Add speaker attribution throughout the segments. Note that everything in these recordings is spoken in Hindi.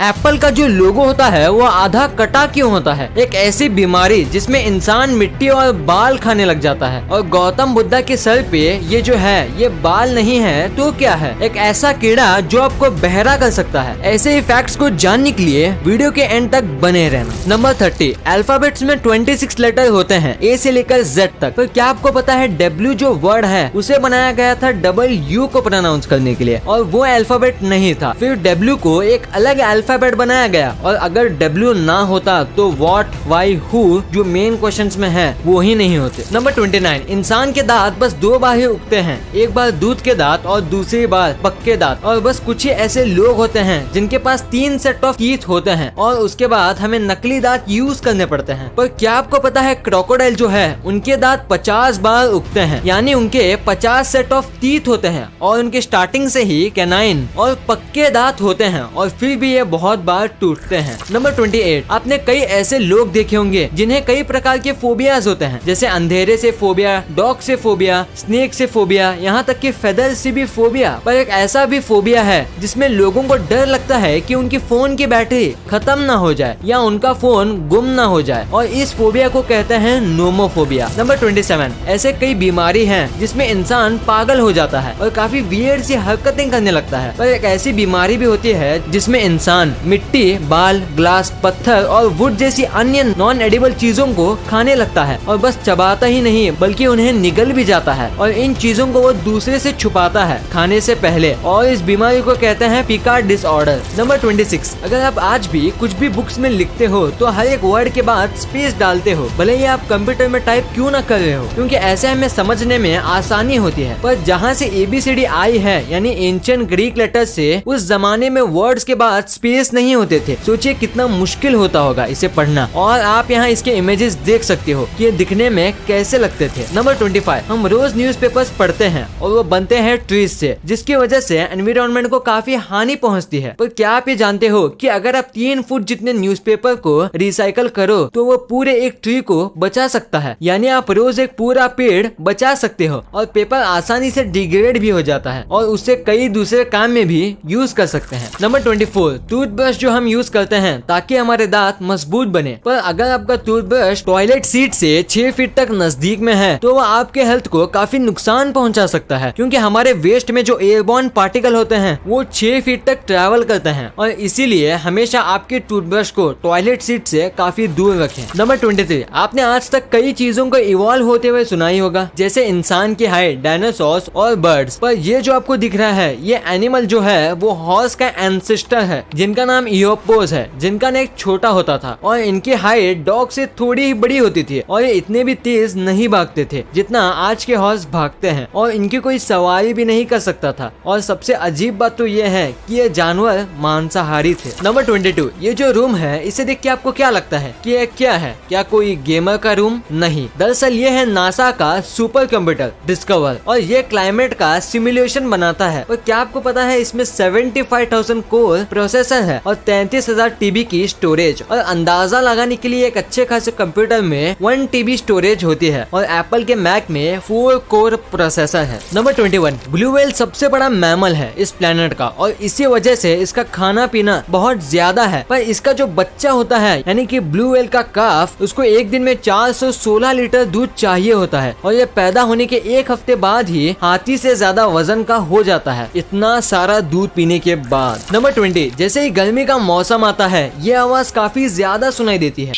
Speaker 1: एप्पल का जो लोगो होता है वो आधा कटा क्यों होता है? एक ऐसी बीमारी जिसमें इंसान मिट्टी और बाल खाने लग जाता है। और गौतम बुद्धा के सर पे ये जो है ये बाल नहीं है तो क्या है? एक ऐसा कीड़ा जो आपको बहरा कर सकता है। ऐसे ही फैक्ट्स को जानने के लिए वीडियो के एंड तक बने रहना। नंबर 30, अल्फाबेट्स में 26 लेटर होते हैं, ए से लेकर जेड तक। तो क्या आपको पता है डब्ल्यू जो वर्ड है उसे बनाया गया था डबल यू को प्रोनाउंस करने के लिए, और वो अल्फाबेट नहीं था। फिर डब्ल्यू को एक अलग अल्फाबेट बनाया गया, और अगर डब्ल्यू ना होता तो व्हाट, व्हाई, हु जो मेन क्वेश्चंस में है वो ही नहीं होते। नंबर 29, इंसान के दांत बस 2 बार ही उगते हैं, एक बार दूध के दांत और दूसरी बार पक्के दांत। और बस कुछ ही ऐसे लोग होते हैं जिनके पास 3 सेट ऑफ टीथ होते हैं, और उसके बाद हमें नकली दांत यूज करने पड़ते हैं। पर क्या आपको पता है क्रोकोडाइल जो है उनके दांत 50 बार उगते हैं, यानी उनके 50 सेट ऑफ टीथ होते हैं, और उनके स्टार्टिंग से ही कैनाइन और पक्के दांत होते हैं, और फिर भी ये बहुत बार टूटते हैं। नंबर 28, आपने कई ऐसे लोग देखे होंगे जिन्हें कई प्रकार के फोबियाज होते हैं, जैसे अंधेरे से फोबिया, डॉग से फोबिया, स्नेक से फोबिया, यहाँ तक कि फेदर से भी फोबिया। पर एक ऐसा भी फोबिया है जिसमें लोगों को डर लगता है कि उनकी फोन की बैटरी खत्म ना हो जाए या उनका फोन गुम ना हो जाए, और इस फोबिया को कहते हैं नोमोफोबिया। नंबर 27, ऐसे कई बीमारी हैं जिसमें इंसान पागल हो जाता है और काफी वियर्ड सी हरकतें करने लगता है। पर एक ऐसी बीमारी भी होती है जिसमें इंसान मिट्टी, बाल, ग्लास, पत्थर और वुड जैसी अन्य नॉन एडिबल चीजों को खाने लगता है, और बस चबाता ही नहीं बल्कि उन्हें निगल भी जाता है, और इन चीजों को वो दूसरे से छुपाता है खाने से पहले, और इस बीमारी को कहते हैं पिकार्ड डिसऑर्डर। नंबर 26, अगर आप आज भी कुछ भी बुक्स में लिखते हो तो हर एक वर्ड के बाद स्पेस डालते हो, भले ही आप कंप्यूटर में टाइप क्यों ना कर रहे हो, क्योंकि ऐसे हमें समझने में आसानी होती है। पर जहाँ से ABCD आई है, यानी एंशिएंट ग्रीक लेटर से, उस जमाने में वर्ड्स के बाद स्पेस नहीं होते थे। सोचिए कितना मुश्किल होता होगा इसे पढ़ना, और आप यहाँ इसके इमेजेस देख सकते हो कि ये दिखने में कैसे लगते थे। नंबर 25, हम रोज न्यूज़पेपर्स पढ़ते हैं और वो बनते हैं ट्रीज से, जिसकी वजह से एनवायरनमेंट को काफी हानि पहुंचती है। पर क्या आप ये जानते हो कि अगर आप 3 फुट जितने न्यूज़पेपर को रिसाइकल करो तो वो पूरे एक ट्री को बचा सकता है, यानी आप रोज एक पूरा पेड़ बचा सकते हो। और पेपर आसानी से डिग्रेड भी हो जाता है और उससे कई दूसरे काम में भी यूज कर सकते हैं। नंबर 24, टूथब्रश जो हम यूज करते हैं ताकि हमारे दांत मजबूत बने, पर अगर आपका टूथब्रश टॉयलेट सीट से 6 फीट तक नजदीक में है तो वो आपके हेल्थ को काफी नुकसान पहुंचा सकता है, क्योंकि हमारे वेस्ट में जो एयरबॉर्न पार्टिकल होते हैं वो 6 फीट तक ट्रैवल करते हैं, और इसीलिए हमेशा आपके टूथब्रश को टॉयलेट सीट से काफी दूर रखें। नंबर 23, आपने आज तक कई चीजों को इवॉल्व होते हुए सुना ही होगा, जैसे इंसान की हाइट, डायनासोर्स और बर्ड्स। पर ये जो आपको दिख रहा है ये एनिमल जो है वो हॉर्स का एंसेस्टर है, जिनका नाम इयोपोस है, जिनका नेक छोटा होता था, और इनकी हाइट डॉग से थोड़ी ही बड़ी होती थी, और ये इतने भी तेज नहीं भागते थे जितना आज के हॉर्स भागते हैं, और इनकी कोई सवारी भी नहीं कर सकता था। और सबसे अजीब बात तो ये है कि ये जानवर मांसाहारी थे। नंबर 22, ये जो रूम है इसे देख के आपको क्या लगता है कि ये क्या है? क्या कोई गेमर का रूम? नहीं, दरअसल ये है नासा का सुपर कंप्यूटर डिस्कवर, और ये क्लाइमेट का सिमुलेशन बनाता है। और क्या आपको पता है इसमें 75,000 कोर प्रोसेसर है और 33,000 TB की स्टोरेज, और अंदाजा लगाने के लिए एक अच्छे खासे कंप्यूटर में 1 TB स्टोरेज होती है, और एप्पल के मैक में 4 कोर प्रोसेसर है। नंबर 21, ब्लू व्हेल सबसे बड़ा मैमल है इस प्लेनेट का, और इसी वजह से इसका खाना पीना बहुत ज्यादा है। पर इसका जो बच्चा होता है यानी कि ब्लू व्हेल का काफ, उसको एक दिन में 416 लीटर दूध चाहिए होता है, और ये पैदा होने के 1 हफ्ते बाद ही हाथी से ज्यादा वजन का हो जाता है, इतना सारा दूध पीने के बाद। नंबर 20, जैसे ही गर्मी का मौसम आता है ये आवाज काफी ज्यादा सुनाई देती है।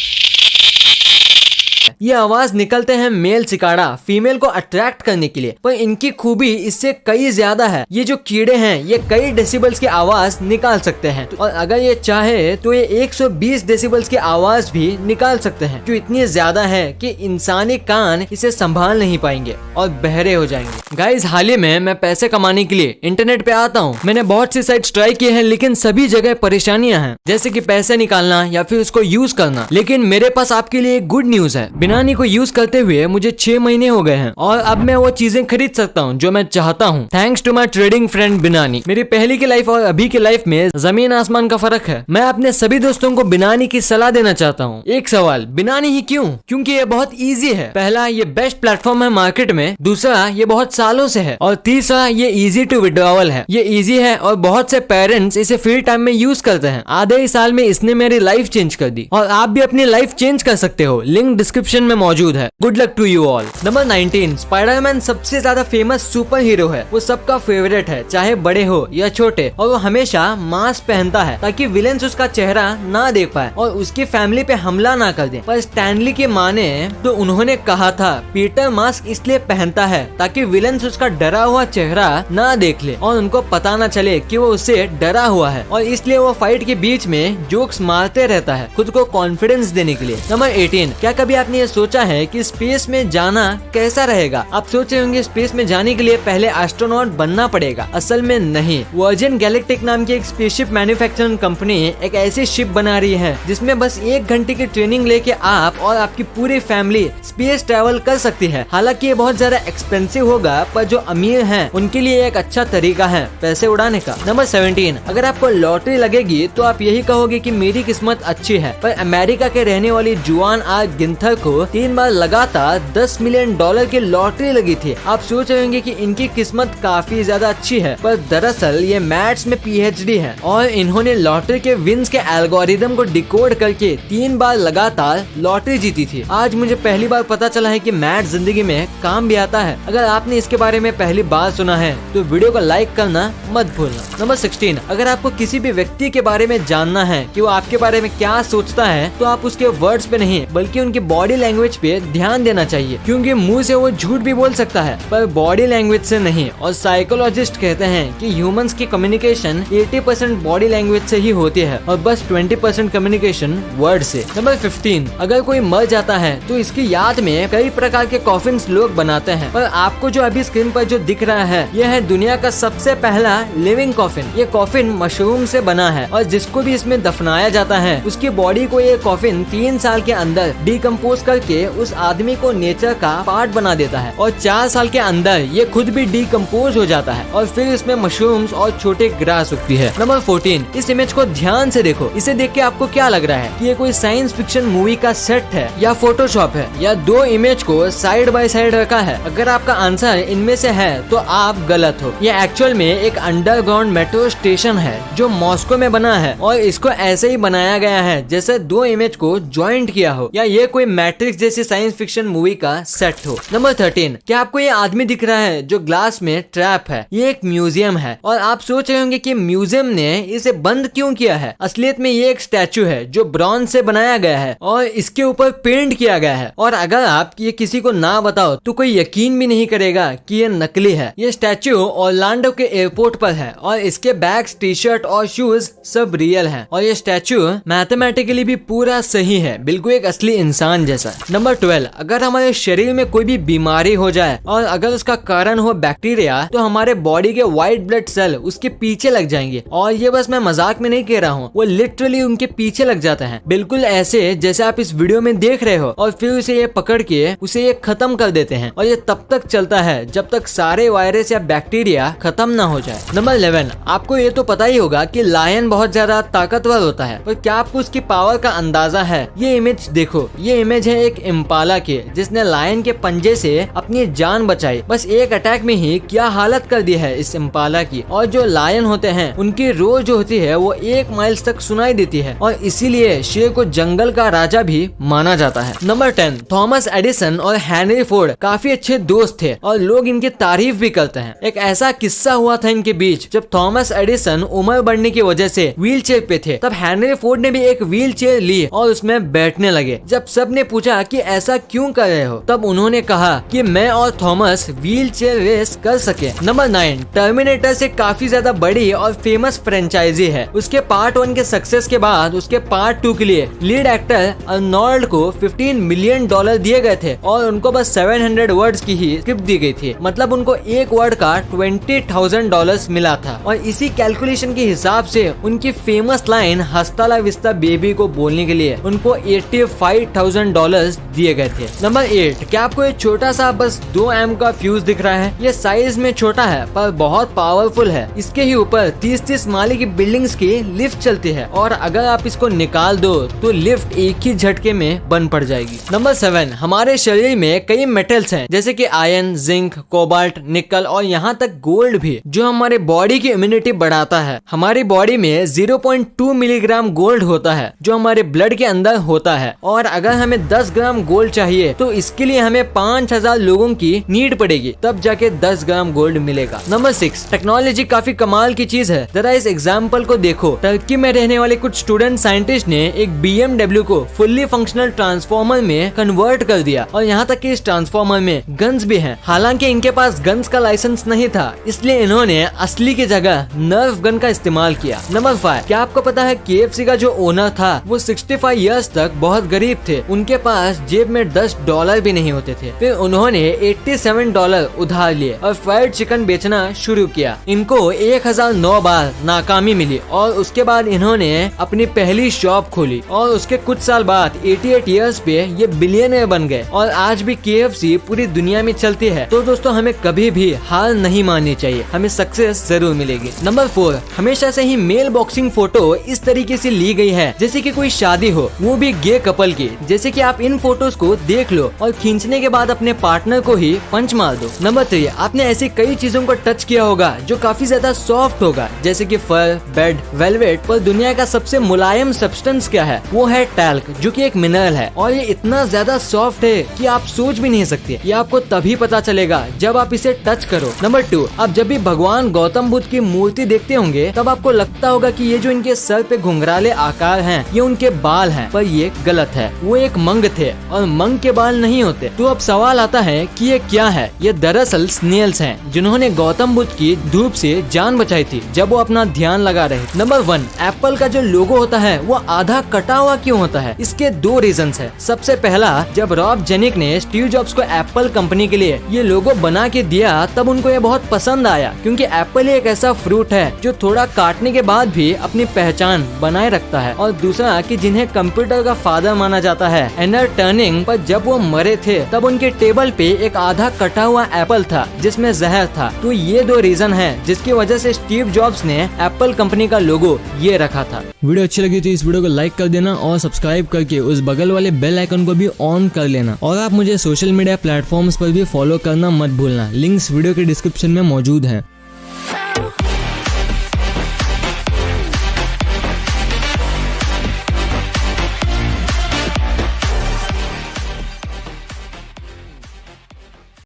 Speaker 1: ये आवाज निकलते हैं मेल सिकाड़ा फीमेल को अट्रैक्ट करने के लिए, पर इनकी खूबी इससे कई ज्यादा है। ये जो कीड़े हैं ये कई डेसिबल्स की आवाज निकाल सकते हैं, और अगर ये चाहे तो ये 120 डेसिबल्स की आवाज भी निकाल सकते हैं, जो इतनी ज्यादा है कि इंसानी कान इसे संभाल नहीं पाएंगे और बहरे हो जाएंगे। गाइस, हाल ही में मैं पैसे कमाने के लिए इंटरनेट पे आता हूँ। मैंने बहुत सी साइट्स ट्राई किए हैं, लेकिन सभी जगह परेशानियां हैं, जैसे कि पैसे निकालना या फिर उसको यूज करना। लेकिन मेरे पास आपके लिए गुड न्यूज है, बिना बिनानी को यूज करते हुए मुझे 6 महीने हो गए हैं और अब मैं वो चीजें खरीद सकता हूँ जो मैं चाहता हूँ, thanks to my trading friend Binani. मेरी पहली की लाइफ और अभी की लाइफ में जमीन आसमान का फर्क है। मैं अपने सभी दोस्तों को बिनानी की सलाह देना चाहता हूँ। एक सवाल, बिनानी ही क्यों? क्योंकि ये बहुत इजी है। पहला, ये बेस्ट प्लेटफॉर्म है मार्केट में। दूसरा, ये बहुत सालों से है। और तीसरा, ये इजी टू विड्रॉवल है। ये इजी है और बहुत से पेरेंट्स इसे फ्री टाइम में यूज करते हैं। आधे ही साल में इसने मेरी लाइफ चेंज कर दी और आप भी अपनी लाइफ चेंज कर सकते हो। लिंक डिस्क्रिप्शन में मौजूद है। Good luck to you all. Number 19, Spiderman सबसे ज्यादा फेमस सुपर हीरो है। वो सबका फेवरेट है, चाहे बड़े हो या छोटे, और वो हमेशा मास्क पहनता है ताकि विलेंस उसका चेहरा ना देख पाए और उसकी फैमिली पे हमला ना कर दे। पर स्टैनली के माने तो उन्होंने कहा था पीटर मास्क इसलिए पहनता है ताकि विलेंस उसका डरा हुआ चेहरा ना देख ले और उनको पता ना चले कि वो उससे डरा हुआ है, और इसलिए वो फाइट के बीच में जोक्स मारते रहता है खुद को कॉन्फिडेंस देने के लिए। नंबर 18, क्या कभी आपने ये सोचा है कि स्पेस में जाना कैसा रहेगा? आप सोच रहे होंगे स्पेस में जाने के लिए पहले एस्ट्रोनॉट बनना पड़ेगा। असल में नहीं। वर्जिन गैलेक्टिक नाम की एक स्पेसशिप मैन्युफैक्चरिंग कंपनी एक ऐसी शिप बना रही है जिसमें बस 1 घंटे की ट्रेनिंग लेके आप और आपकी पूरी फैमिली स्पेस ट्रैवल कर सकती है। हालांकि ये बहुत ज्यादा एक्सपेंसिव होगा, पर जो अमीर हैं उनके लिए एक अच्छा तरीका है पैसे उड़ाने का। नंबर 17, अगर आपको लॉटरी लगेगी तो आप यही कहोगे कि मेरी किस्मत अच्छी है। पर अमेरिका के रहने वाली जुआन आर गिंथर को 3 बार लगातार $10 मिलियन की लॉटरी लगी थी। आप सोच रहे होंगे कि इनकी किस्मत काफी ज्यादा अच्छी है, पर दरअसल ये मैथ्स में PhD है और इन्होंने लॉटरी के विन्स के एल्गोरिदम को डिकोड करके 3 बार लगातार लॉटरी जीती थी। आज मुझे पहली बार पता चला है कि मैथ्स जिंदगी में काम भी आता है। अगर आपने इसके बारे में पहली बार सुना है तो वीडियो को लाइक करना मत भूलना। नंबर 16, अगर आपको किसी भी व्यक्ति के बारे में जानना है कि वो आपके बारे में क्या सोचता है तो आप उसके वर्ड्स पे नहीं बल्कि उनकी बॉडी लैंग्वेज पे ध्यान देना चाहिए, क्योंकि मुंह से वो झूठ भी बोल सकता है पर बॉडी लैंग्वेज से नहीं। और साइकोलॉजिस्ट कहते हैं कि ह्यूमंस की कम्युनिकेशन 80% बॉडी लैंग्वेज से ही होती है और बस 20% कम्युनिकेशन वर्ड से। नंबर 15, अगर कोई मर जाता है तो इसकी याद में कई प्रकार के कॉफिन्स लोग बनाते हैं, पर आपको जो अभी स्क्रीन पर जो दिख रहा है यह है दुनिया का सबसे पहला लिविंग कॉफिन। ये कॉफिन मशरूम से बना है और जिसको भी इसमें दफनाया जाता है उसकी बॉडी को ये कॉफिन 3 साल के अंदर डिकम्पोज करके उस आदमी को नेचर का पार्ट बना देता है और 4 साल के अंदर ये खुद भी डिकम्पोज हो जाता है और फिर इसमें मशरूम्स और छोटे ग्रास उगती है। नंबर 14, इस इमेज को ध्यान से देखो। इसे देख के आपको क्या लग रहा है कि ये कोई साइंस फिक्शन मूवी का सेट है या फोटोशॉप है या 2 इमेज को साइड बाय साइड रखा है? अगर आपका आंसर इनमें से है तो आप गलत हो। ये एक्चुअल में एक अंडरग्राउंड मेट्रो स्टेशन है जो मॉस्को में बना है और इसको ऐसे ही बनाया गया है जैसे 2 इमेज को ज्वाइंट किया हो या ये कोई मैट्रिक्स जैसी साइंस फिक्शन मूवी का सेट हो। नंबर 13, क्या आपको ये आदमी दिख रहा है जो ग्लास में ट्रैप है? ये एक म्यूजियम है और आप सोच रहे होंगे कि म्यूजियम ने इसे बंद क्यों किया है। असलियत में ये एक स्टैचू है जो ब्रॉन्ज से बनाया गया है और इसके ऊपर पेंट किया गया है, और अगर आप ये किसी को ना बताओ तो कोई यकीन भी नहीं करेगा कि ये नकली है। ये स्टैचू ऑरलैंडो के एयरपोर्ट पर है और इसके बैग्स, टी शर्ट और शूज सब रियल है और ये स्टैचू मैथमेटिकली भी पूरा सही है, बिल्कुल एक असली इंसान जैसा। नंबर 12, अगर हमारे शरीर में कोई भी बीमारी हो जाए और अगर उसका कारण हो बैक्टीरिया तो हमारे बॉडी के व्हाइट ब्लड सेल उसके पीछे लग जाएंगे, और ये बस मैं मजाक में नहीं कह रहा हूँ, वो लिटरली उनके पीछे लग जाते हैं, बिल्कुल ऐसे जैसे आप इस वीडियो में देख रहे हो, और फिर उसे ये पकड़ के उसे ये खत्म कर देते हैं और ये तब तक चलता है जब तक सारे वायरस या बैक्टीरिया खत्म ना हो जाए। नंबर 11, आपको ये तो पता ही होगा कि लायन बहुत ज्यादा ताकतवर होता है, पर क्या आपको उसकी पावर का अंदाजा है? ये इमेज देखो, ये इमेज है एक इम्पाला की जिसने लायन के पंजे से अपनी जान बचाई। बस एक अटैक में ही क्या हालत कर दी है इस इम्पाला की। और जो लायन होते हैं उनकी रोज जो होती है वो 1 माइल्स तक सुनाई देती है और इसीलिए शेर को जंगल का राजा भी माना जाता है। नंबर 10, थॉमस एडिसन और हेनरी फोर्ड काफी अच्छे दोस्त थे और लोग इनकी तारीफ भी करते हैं। एक ऐसा किस्सा हुआ था इनके बीच जब थॉमस एडिसन उम्र बढ़ने की वजह से व्हील चेयर पे थे, तब हेनरी फोर्ड ने भी एक व्हील चेयर ली और उसमें बैठने लगे। जब सब ने पूछा कि ऐसा क्यों कर रहे हो, तब उन्होंने कहा कि मैं और थॉमस व्हील चेयर रेस कर सके। नंबर 9, टर्मिनेटर से काफी ज्यादा बड़ी और फेमस फ्रेंचाइजी है। उसके पार्ट 1 के सक्सेस के बाद उसके पार्ट 2 के लिए लीड एक्टर अर्नोल्ड को $15 मिलियन दिए गए थे और उनको बस 700 वर्ड्स की ही स्क्रिप्ट दी गई थी, मतलब उनको एक वर्ड का $20,000 मिला था। और इसी कैलकुलेशन के हिसाब से उनकी फेमस लाइन हस्ता ला विस्ता बेबी को बोलने के लिए उनको $85,000 फीचर्स दिए गए थे। नंबर 8, क्या आपको एक छोटा सा बस 2 एम का फ्यूज दिख रहा है? ये साइज में छोटा है पर बहुत पावरफुल है। इसके ही ऊपर 30-30 माले की बिल्डिंग्स की लिफ्ट चलती है और अगर आप इसको निकाल दो तो लिफ्ट एक ही झटके में बंद पड़ जाएगी। नंबर 7, हमारे शरीर में कई मेटल्स हैं जैसे कि आयरन, जिंक, कोबाल्ट, निकल और यहाँ तक गोल्ड भी, जो हमारे बॉडी की इम्यूनिटी बढ़ाता है। हमारी बॉडी में 0.2 मिलीग्राम गोल्ड होता है जो हमारे ब्लड के अंदर होता है और अगर हमें 10 ग्राम गोल्ड चाहिए तो इसके लिए हमें 5000 लोगों की नीड पड़ेगी, तब जाके 10 ग्राम गोल्ड मिलेगा। नंबर 6, टेक्नोलॉजी काफी कमाल की चीज है। जरा इस एग्जाम्पल को देखो। टर्की में रहने वाले कुछ स्टूडेंट साइंटिस्ट ने एक BMW को फुल्ली फंक्शनल ट्रांसफॉर्मर में कन्वर्ट कर दिया और यहाँ तक कि इस ट्रांसफॉर्मर में गन्स भी हैं। हालांकि इनके पास गन्स का लाइसेंस नहीं था, इसलिए इन्होंने असली की जगह नर्फ गन का इस्तेमाल किया। नंबर 5, क्या आपको पता है KFC का जो ओनर था वो 65 इयर्स तक बहुत गरीब थे। उनके पास जेब में $10 भी नहीं होते थे। फिर उन्होंने $87 उधार लिए और फ्राइड चिकन बेचना शुरू किया। इनको 1009 बार नाकामी मिली और उसके बाद इन्होंने अपनी पहली शॉप खोली और उसके कुछ साल बाद 88 इयर्स पे ये बिलियनर बन गए और आज भी KFC पूरी दुनिया में चलती है। तो दोस्तों हमें कभी भी हार नहीं माननी चाहिए, हमें सक्सेस जरूर मिलेगी। नंबर 4, हमेशा से ही मेल बॉक्सिंग फोटो इस तरीके से ली गई है जैसे कि कोई शादी हो, वो भी गे कपल की। जैसे कि आप इन फोटोज को देख लो और खींचने के बाद अपने पार्टनर को ही पंच मार दो। नंबर 3, आपने ऐसी कई चीजों को टच किया होगा जो काफी ज्यादा सॉफ्ट होगा जैसे कि फर, बेड, वेलवेट, पर दुनिया का सबसे मुलायम सब्सटेंस क्या है? वो है टैल्क, जो कि एक मिनरल है और ये इतना ज्यादा सॉफ्ट है कि आप सोच भी नहीं सकते। ये आपको तभी पता चलेगा जब आप इसे टच करो। नंबर 2, आप जब भी भगवान गौतम बुद्ध की मूर्ति देखते होंगे तब आपको लगता होगा कि ये जो इनके सर पे घुंघराले आकार हैं ये उनके बाल हैं, पर ये गलत है। वो एक मंग थे और मंग के बाल नहीं होते। तो अब सवाल आता है कि ये क्या है? ये दरअसल स्नेल्स हैं जिन्होंने गौतम बुद्ध की धूप से जान बचाई थी जब वो अपना ध्यान लगा रहे। नंबर 1, एप्पल का जो लोगो होता है वो आधा कटा हुआ क्यों होता है? इसके 2 रीजंस है। सबसे पहला, जब रॉब जेनिक ने स्टीव जॉब्स को एप्पल कंपनी के लिए ये लोगो बना के दिया तब उनको ये बहुत पसंद आया, क्योंकि एप्पल एक ऐसा फ्रूट है जो थोड़ा काटने के बाद भी अपनी पहचान बनाए रखता है। और दूसरा कि जिन्हें कंप्यूटर का फादर माना जाता है, एनर टर्निंग, पर जब वो मरे थे तब उनके टेबल पे एक आधा कटा हुआ एप्पल था जिसमें जहर था। तो ये 2 रीजन है जिसकी वजह से स्टीव जॉब्स ने एप्पल कंपनी का लोगो ये रखा था। वीडियो अच्छी लगी तो इस वीडियो को लाइक कर देना और सब्सक्राइब करके उस बगल वाले बेल आइकन को भी ऑन कर लेना। और आप मुझे सोशल मीडिया प्लेटफॉर्म्स पर भी फॉलो करना मत भूलना। लिंक्स वीडियो के डिस्क्रिप्शन में मौजूद हैं।